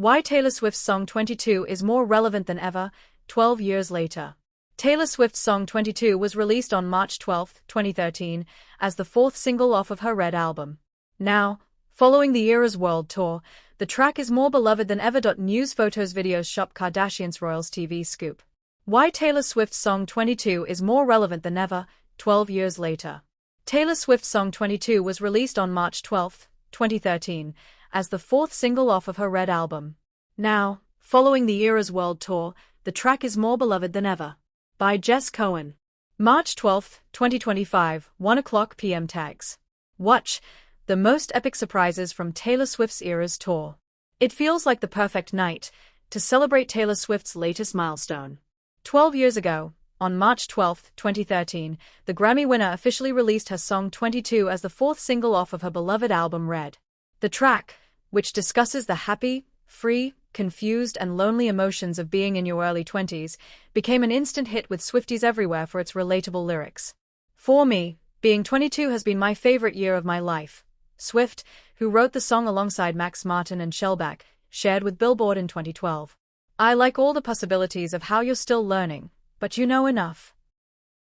Why Taylor Swift's song 22 is more relevant than ever, 12 years later. Taylor Swift's song 22 was released on March 12, 2013, as the fourth single off of her Red album. Now, following the Eras World Tour, the track is more beloved than ever. News Photos Videos Shop Kardashians Royals TV Scoop. Why Taylor Swift's song 22 is more relevant than ever, 12 years later. Taylor Swift's song 22 was released on March 12, 2013, as the fourth single off of her Red album. Now, following the Eras World Tour, the track is more beloved than ever. By Jess Cohen. March 12, 2025, 1:00 p.m. Tags. Watch the most epic surprises from Taylor Swift's Eras Tour. It feels like the perfect night to celebrate Taylor Swift's latest milestone. 12 years ago, on March 12, 2013, the Grammy winner officially released her song 22 as the fourth single off of her beloved album Red. The track, which discusses the happy, free, confused and lonely emotions of being in your early 20s, became an instant hit with Swifties everywhere for its relatable lyrics. For me, being 22 has been my favorite year of my life. Swift, who wrote the song alongside Max Martin and Shellback, shared with Billboard in 2012. I like all the possibilities of how you're still learning, but you know enough.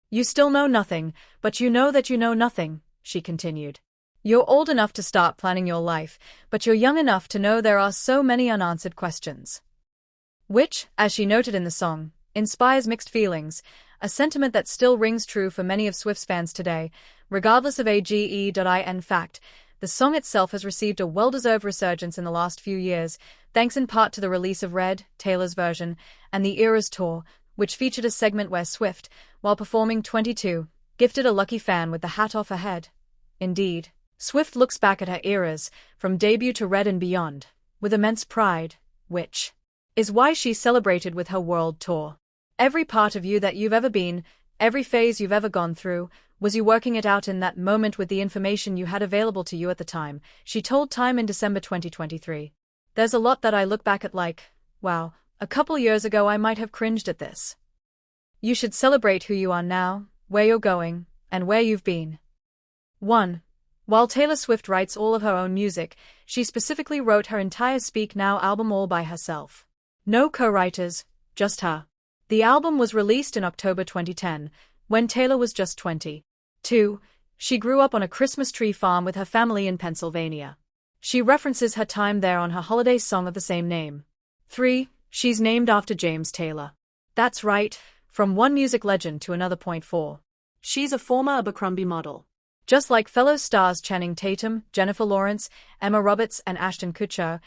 You still know nothing, but you know that you know nothing, she continued. You're old enough to start planning your life, but you're young enough to know there are so many unanswered questions. Which, as she noted in the song, inspires mixed feelings, a sentiment that still rings true for many of Swift's fans today, regardless of age. In fact, the song itself has received a well-deserved resurgence in the last few years, thanks in part to the release of Red, Taylor's version, and the Eras Tour, which featured a segment where Swift, while performing 22, gifted a lucky fan with the hat off her head. Indeed, Swift looks back at her eras, from debut to Red and beyond, with immense pride, which is why she's celebrated with her world tour. Every part of you that you've ever been, every phase you've ever gone through, was you working it out in that moment with the information you had available to you at the time, she told Time in December 2023. There's a lot that I look back at like, wow, a couple years ago I might have cringed at this. You should celebrate who you are now, where you're going, and where you've been. 1. While Taylor Swift writes all of her own music, she specifically wrote her entire Speak Now album all by herself. No co-writers, just her. The album was released in October 2010, when Taylor was just 20. 2. She grew up on a Christmas tree farm with her family in Pennsylvania. She references her time there on her holiday song of the same name. 3. She's named after James Taylor. That's right, from one music legend to another. 4. She's a former Abercrombie model. Just like fellow stars Channing Tatum, Jennifer Lawrence, Emma Roberts, and Ashton Kutcher,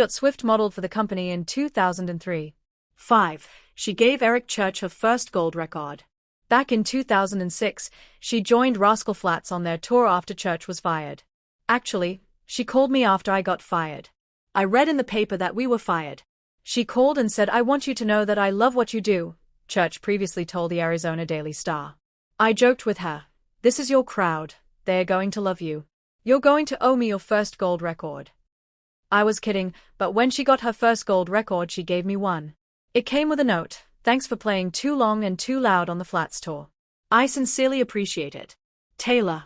Swift modeled for the company in 2003. 5. She gave Eric Church her first gold record. Back in 2006, she joined Rascal Flatts on their tour after Church was fired. Actually, she called me after I got fired. I read in the paper that we were fired. She called and said, "I want you to know that I love what you do," Church previously told the Arizona Daily Star. I joked with her, "This is your crowd, they're going to love you. You're going to owe me your first gold record." I was kidding, but when she got her first gold record she gave me one. It came with a note, "Thanks for playing too long and too loud on the Flats tour. I sincerely appreciate it." Taylor.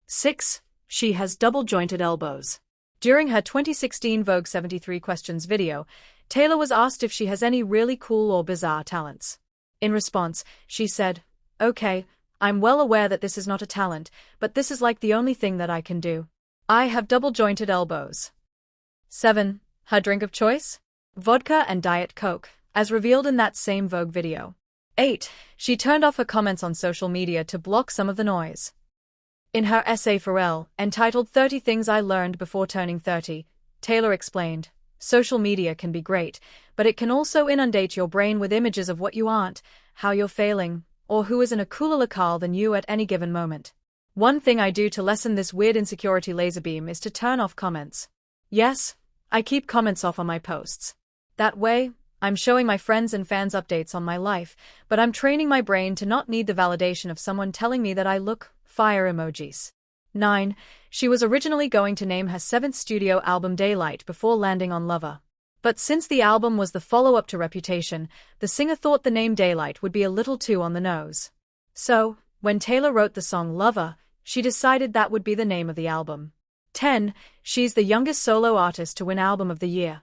6. She has double-jointed elbows. During her 2016 Vogue 73 Questions video, Taylor was asked if she has any really cool or bizarre talents. In response, she said, "Okay, I'm well aware that this is not a talent, but this is like the only thing that I can do. I have double-jointed elbows." 7. Her drink of choice? Vodka and Diet Coke, as revealed in that same Vogue video. 8. She turned off her comments on social media to block some of the noise. In her essay for Elle, entitled 30 Things I Learned Before Turning 30, Taylor explained, "Social media can be great, but it can also inundate your brain with images of what you aren't, how you're failing, or who is in a cooler locale than you at any given moment. One thing I do to lessen this weird insecurity laserbeam is to turn off comments. Yes, I keep comments off on my posts. That way, I'm showing my friends and fans updates on my life, but I'm training my brain to not need the validation of someone telling me that I look fire emojis." 9. She was originally going to name her 7th studio album Daylight before landing on Lover. But since the album was the follow-up to Reputation, the singer thought the name Daylight would be a little too on the nose. So, when Taylor wrote the song Lover, she decided that would be the name of the album. 10. She's the youngest solo artist to win Album of the Year.